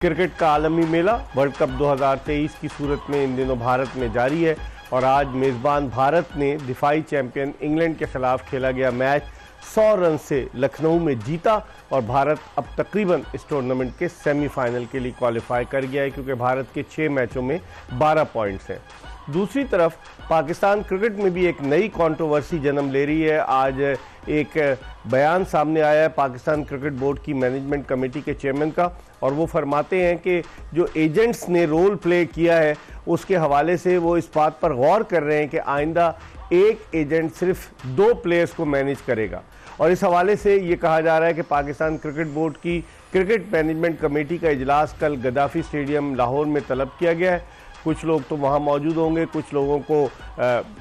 Cricket का आलमी मेला world cup 2023 की सूरत में इन दिनों भारत में जारी है और आज मेज़बान भारत ने दिफाई चैंपियन इंग्लैंड के खिलाफ खेला गया मैच 100 रन से लखनऊ में जीता और भारत अब तकरीबन इस टूर्नामेंट के सेमीफाइनल के लिए क्वालिफाई कर गया है क्योंकि भारत के 6 मैचों में 12 पॉइंट्स हैं। दूसरी तरफ पाकिस्तान क्रिकेट में भी एक नई कंट्रोवर्सी जन्म ले रही है। आज एक बयान सामने आया है पाकिस्तान क्रिकेट बोर्ड की मैनेजमेंट कमेटी के चेयरमैन का और वो फरमाते हैं कि जो एजेंट्स ने रोल प्ले किया है उसके हवाले से वो इस बात पर गौर कर रहे हैं कि आइंदा एक एजेंट सिर्फ 2 प्लेयर्स को मैनेज करेगा। और इस हवाले से ये कहा जा रहा है कि पाकिस्तान क्रिकेट बोर्ड की क्रिकेट मैनेजमेंट कमेटी का इजलास कल गद्दाफी स्टेडियम लाहौर में तलब किया गया है। कुछ लोग तो वहाँ मौजूद होंगे, कुछ लोगों को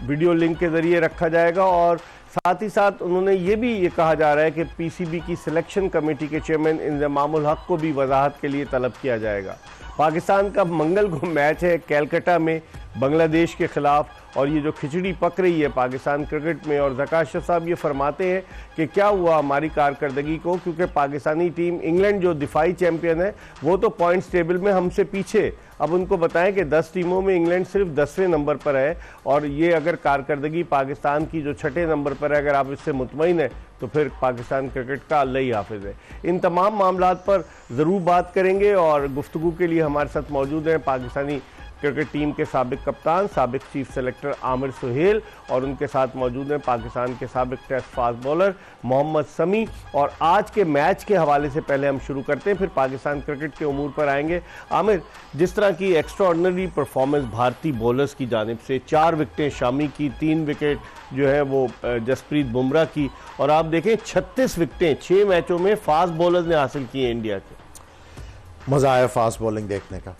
वीडियो लिंक के ज़रिए रखा जाएगा और साथ ही साथ उन्होंने ये कहा जा रहा है कि पीसीबी की सिलेक्शन कमेटी के चेयरमैन इंजमामुल हक को भी वजाहत के लिए तलब किया जाएगा। पाकिस्तान का मंगल को मैच है कैलकाटा में बांग्लादेश के खिलाफ और ये जो खिचड़ी पक रही है पाकिस्तान क्रिकेट में और ज़का अशरफ साहब ये फरमाते हैं कि क्या हुआ हमारी कारकर्दगी को, क्योंकि पाकिस्तानी टीम इंग्लैंड जो दिफाई चैंपियन है वो तो पॉइंट्स टेबल में हमसे पीछे। अब उनको बताएं कि 10 टीमों में इंग्लैंड सिर्फ 10वें नंबर पर है और ये अगर कारकर्दगी पाकिस्तान की जो 6ठे नंबर पर है, अगर आप इससे मुतमईन है तो फिर पाकिस्तान क्रिकेट का अल्लाह ही हाफिज है। इन तमाम मामलात पर ज़रूर बात करेंगे और गुफ्तगू के लिए हमारे साथ मौजूद हैं पाकिस्तानी क्रिकेट टीम के साबिक कप्तान, साबिक चीफ सेलेक्टर आमिर सुहेल और उनके साथ मौजूद हैं पाकिस्तान के साबिक टेस्ट फास्ट बॉलर मोहम्मद समी। और आज के मैच के हवाले से पहले हम शुरू करते हैं, फिर पाकिस्तान क्रिकेट के उमूर पर आएंगे। आमिर, जिस तरह की एक्स्ट्राऑर्डिनरी परफॉर्मेंस भारतीय बॉलर्स की जानिब से, 4 विकेटें शामी की, 3 विकेट जो है वो जसप्रीत बुमराह की और आप देखें 36 विकेटें 6 मैचों में फास्ट बॉलर्स ने हासिल की हैं इंडिया के। मज़ा आया फास्ट बॉलिंग देखने का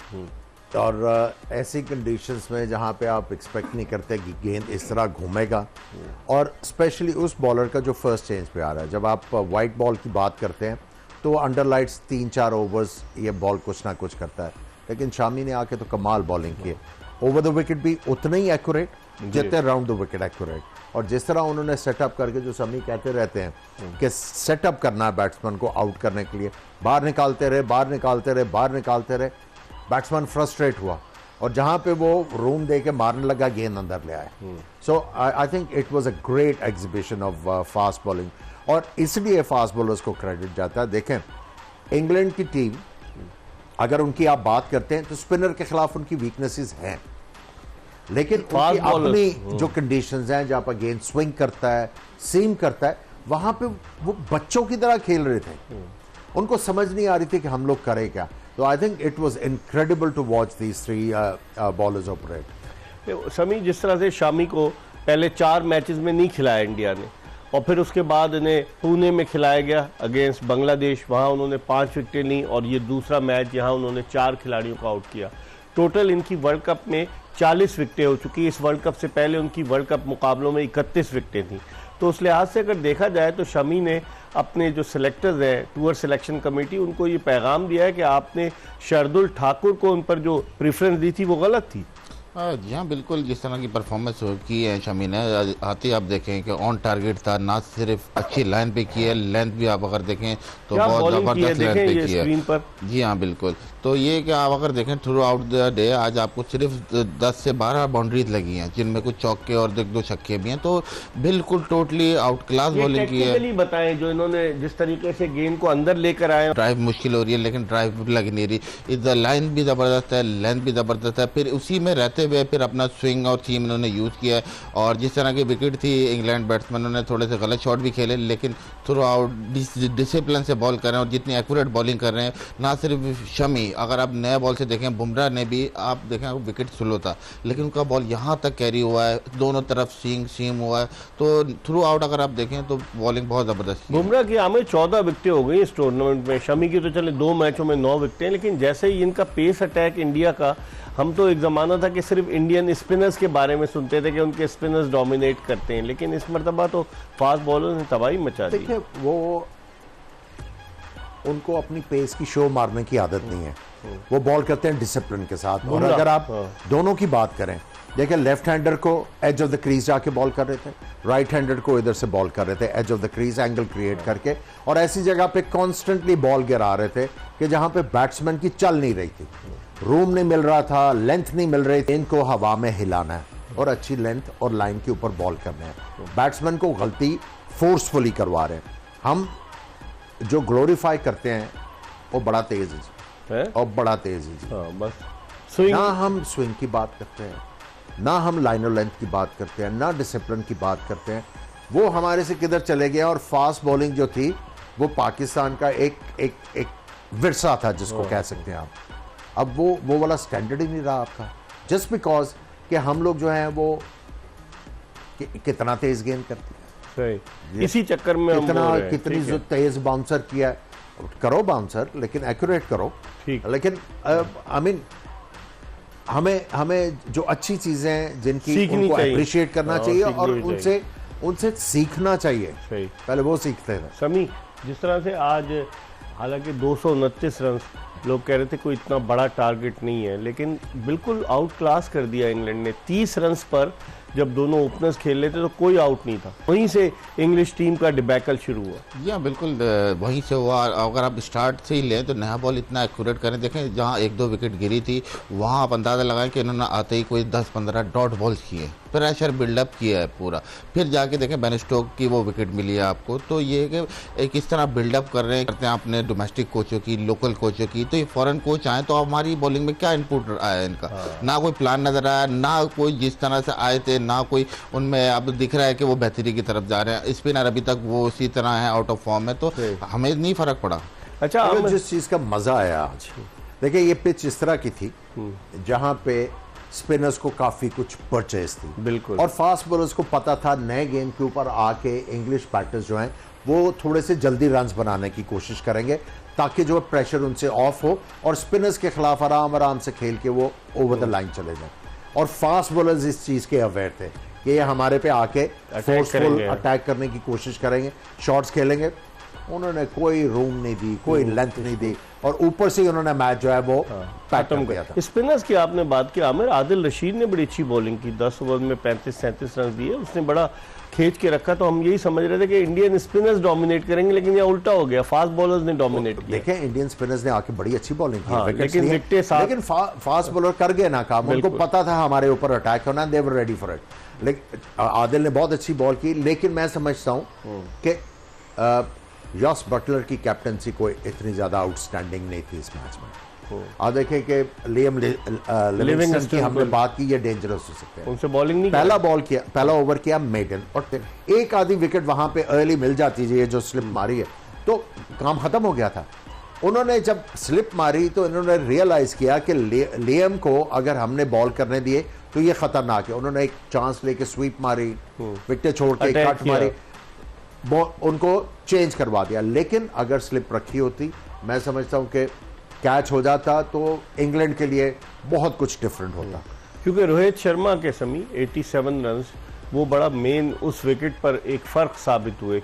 और ऐसी कंडीशंस में जहाँ पे आप एक्सपेक्ट नहीं करते कि गेंद इस तरह घूमेगा और स्पेशली उस बॉलर का जो फर्स्ट चेंज पे आ रहा है। जब आप वाइट बॉल की बात करते हैं तो अंडर लाइट्स 3-4 ओवर्स ये बॉल कुछ ना कुछ करता है, लेकिन शामी ने आके तो कमाल बॉलिंग की। ओवर द विकेट भी उतना ही एक्यूरेट जितने राउंड द विकेट एक्यूरेट। और जिस तरह उन्होंने सेटअप करके, जो समी कहते रहते हैं कि सेटअप करना है बैट्समैन को आउट करने के लिए, बाहर निकालते रहे, बाहर निकालते रहे, बाहर निकालते रहे, बैट्समैन फ्रस्ट्रेट हुआ और जहां पे वो रूम दे के मारने लगा गेंद अंदर ले आए। So I think it was a great exhibition of fast bowling और इसलिए फास्ट बॉलर्स को क्रेडिट जाता है। देखें इंग्लैंड की टीम अगर उनकी आप बात करते हैं तो स्पिनर के खिलाफ उनकी वीकनेसेस हैं, लेकिन उनकी अपनी जो कंडीशंस हैं जहां पर गेंद स्विंग करता है, सीम करता है, वहां पे वो बच्चों की तरह खेल रहे थे। उनको समझ नहीं आ रही थी कि हम लोग करें क्या। तो I think it was incredible to watch these 3 bowlers operate. Shami, जिस तरह से शामी को पहले 4 मैचेस में नहीं खिलाया इंडिया ने और फिर उसके बाद इन्हें पुणे में खिलाया गया अगेंस्ट बांग्लादेश, वहाँ उन्होंने 5 विकेटें ली और ये दूसरा मैच यहाँ उन्होंने 4 खिलाड़ियों को आउट किया। टोटल इनकी वर्ल्ड कप में 40 विकेटें हो चुकी। इस वर्ल्ड कप से पहले उनकी वर्ल्ड कप मुकाबलों में 31 विकेटें थी। तो उस लिहाज से अगर देखा जाए तो शमी ने अपने जो सिलेक्टर्स हैं टूर सिलेक्शन कमेटी, उनको ये पैगाम दिया है कि आपने शार्दुल ठाकुर को उन पर जो प्रेफरेंस दी थी वो गलत थी। जी हाँ, बिल्कुल। जिस तरह की परफॉर्मेंस की है शमी ने, आते ही आप देखें कि ऑन टारगेट था, ना सिर्फ अच्छी लाइन पे की है, लेंथ भी आप अगर देखें तो बहुत ज़बरदस्त लेंथ पे की है। जी हाँ, बिल्कुल। तो ये कि आप अगर देखें थ्रू आउट द डे आज आपको सिर्फ 10 से 12 बाउंड्रीज लगी हैं, जिनमें कुछ चौके और 2 छक्के भी हैं। तो बिल्कुल टोटली आउट क्लास बॉलिंग की है। बताएं जो इन्होंने जिस तरीके से गेंद को अंदर लेकर आए, ड्राइव मुश्किल हो रही है लेकिन ड्राइव लग नहीं रही। इधर लाइन भी ज़बरदस्त है, लेंथ भी ज़बरदस्त है, फिर उसी में रहते हुए फिर अपना स्विंग और सीम इन्होंने यूज़ किया है। और जिस तरह की विकेट थी इंग्लैंड बैट्समैनों ने थोड़े से गलत शॉट भी खेले, लेकिन थ्रू आउट डिसिप्लिन से बॉल कर रहे हैं और जितनी एक्यूरेट बॉलिंग कर रहे हैं। ना सिर्फ शमी, अगर आप नए बॉल से देखें बुमराह ने भी, आप देखें विकेट स्लो था लेकिन उनका बॉल यहाँ तक कैरी हुआ है, दोनों तरफ सीम हुआ है। तो थ्रू आउट अगर आप देखें तो बॉलिंग बहुत ज़बरदस्त। बुमराह की आमिर 14 विकेटें हो गई इस टूर्नामेंट में, शमी की तो चले 2 मैचों में 9 विकेटें। लेकिन जैसे ही इनका पेस अटैक इंडिया का, हम तो एक ज़माना था कि सिर्फ इंडियन स्पिनर्स के बारे में सुनते थे कि उनके स्पिनर्स डोमिनेट करते हैं, लेकिन इस मरतबा तो फास्ट बॉलर्स ने तबाही मचा दी। देखिए वो उनको अपनी पेस की शो मारने की आदत नहीं है, वो बॉल करते हैं डिसिप्लिन के साथ। और अगर आप दोनों की बात करें देखिए लेफ्ट हैंडर को एज ऑफ द क्रीज जाके बॉल कर रहे थे, राइट हैंडर को इधर से बॉल कर रहे थे edge of the crease angle create करके, और ऐसी जगह पे कॉन्स्टेंटली बॉल गिरा रहे थे कि जहां पे बैट्समैन की चल नहीं रही थी, रूम नहीं मिल रहा था, लेंथ नहीं मिल रही थी। इनको हवा में हिलाना है और अच्छी लेंथ और लाइन के ऊपर बॉल करना है। बैट्समैन को गलती फोर्सफुली करवा रहे हैं। हम जो ग्लोरीफाई करते हैं वो बड़ा तेज है और बड़ा तेज है। हाँ, बस स्विंग, ना हम स्विंग की बात करते हैं, ना हम लाइन और लेंथ की बात करते हैं, ना डिसिप्लिन की बात करते हैं। वो हमारे से किधर चले गया। और फास्ट बॉलिंग जो थी वो पाकिस्तान का एक विरसा था जिसको कह सकते हैं आप। अब वो वाला स्टैंडर्ड ही नहीं रहा आपका, जस्ट बिकॉज कि हम लोग जो हैं वो कितना तेज गेंद करते हैं। सही, इसी चक्कर में हम बोल रहे हैं। कितनी ठीक है। तेज बाउंसर किया है। करो बाउंसर लेकिन एक्यूरेट करो। ठीक। लेकिन आई मीन हमें जो अच्छी चीजें हैं जिनकी सीखनी उनको चाहिए। अप्रिशिएट करना हाँ, चाहिए सीखनी और भी चाहिए। उनसे सीखना चाहिए। सही। पहले वो सीखते थे। समी, जिस तरह से आज हालांकि 229 रन, लोग कह रहे थे कोई इतना बड़ा टारगेट नहीं है, लेकिन बिल्कुल आउट क्लास कर दिया इंग्लैंड ने। 30 रन पर जब दोनों ओपनर्स खेल रहे थे तो कोई आउट नहीं था। वहीं से इंग्लिश टीम का डिबैकल शुरू हुआ। या बिल्कुल वहीं से हुआ। अगर आप स्टार्ट से ही लें तो नया बॉल इतना एक्यूरेट करें। देखें जहां 1-2 विकेट गिरी थी वहां आप अंदाज़ा लगाएं कि इन्होंने आते ही कोई 10-15 डॉट बॉल्स किए, प्रेशर बिल्डअप किया है पूरा। फिर जाके देखें बेन स्टोक की वो विकेट मिली है आपको। तो ये कि एक इस तरह बिल्डअप करते हैं अपने डोमेस्टिक कोचों की, लोकल कोचों की। तो ये फॉरेन कोच आए तो हमारी बॉलिंग में क्या इनपुट आया इनका? ना कोई प्लान नजर आया, ना कोई जिस तरह से आए थे, ना कोई उनमें अब दिख रहा है कि वो बेहतरी की तरफ जा रहे हैं। स्पिनर अभी तक वो उसी तरह है, आउट ऑफ फॉर्म है। तो हमें नहीं फर्क पड़ा। अच्छा, अगर जिस चीज का मजा आया आज, देखिए ये पिच इस तरह की थी जहां पे स्पिनर्स को काफी कुछ परचेज थी। बिल्कुल। और फास्ट बॉलर्स को पता था नए गेंद के ऊपर आके इंग्लिश बैटर्स जो हैं वो थोड़े से जल्दी रन्स बनाने की कोशिश करेंगे ताकि जो प्रेशर उनसे ऑफ हो और स्पिनर्स के खिलाफ आराम आराम से खेल के वो ओवर द लाइन चले जाए। और फास्ट बॉलर्स इस चीज के अवेयर थे कि ये हमारे पे आके फोर्सफुल अटैक करने की कोशिश करेंगे, शॉट्स खेलेंगे। उन्होंने कोई रूम नहीं दी, कोई लेंथ नहीं दी और ऊपर से उन्होंने मैच जो है वो पैक कर दिया था। स्पिनर्स की आपने बात की, आमिर, आदिल रशीद ने बड़ी अच्छी बॉलिंग की। 10 ओवर में 35-37 रन दिए, उसने बड़ा खींच के रखा। तो हम यही समझ रहे थे कि इंडियन स्पिनर्स डोमिनेट करेंगे, लेकिन ये उल्टा हो गया, फास्ट बॉलर्स ने डोमिनेट किया। देखें इंडियन स्पिनर्स ने आके बड़ी अच्छी बॉलिंग की, हाँ, लेकिन फास्ट बॉलर कर गए ना काम। उनको पता था हमारे ऊपर अटैक होना, दे वर रेडी फॉर इट। लेकिन आदिल ने बहुत अच्छी बॉल की, लेकिन मैं समझता हूं कि जॉस बटलर की कैप्टनसी कोई इतनी ज्यादा आउटस्टैंडिंग नहीं थी इस मैच में। आप देखें कि लियम लिविंगस्टन की हमने बात की, ये डेंजरस हो सकते हैं। उनसे बॉलिंग नहीं, पहला ओवर किया मेडन और एक आधी विकेट वहां पे अर्ली मिल जाती है, जो स्लिप मारी है तो काम खत्म हो गया था। उन्होंने जब स्लिप मारी तो इन्होंने रियलाइज किया कि लियम को अगर हमने बॉल करने दिए तो ये खतरनाक है। उन्होंने एक चांस लेके स्वीप मारी, विकेट छोड़ के कट मारी, उनको चेंज करवा दिया। लेकिन अगर स्लिप रखी होती, मैं समझता हूं कि कैच हो जाता तो इंग्लैंड के लिए बहुत कुछ डिफरेंट होता। क्योंकि रोहित शर्मा के समी 87 रन वो बड़ा मेन उस विकेट पर एक फर्क साबित हुए,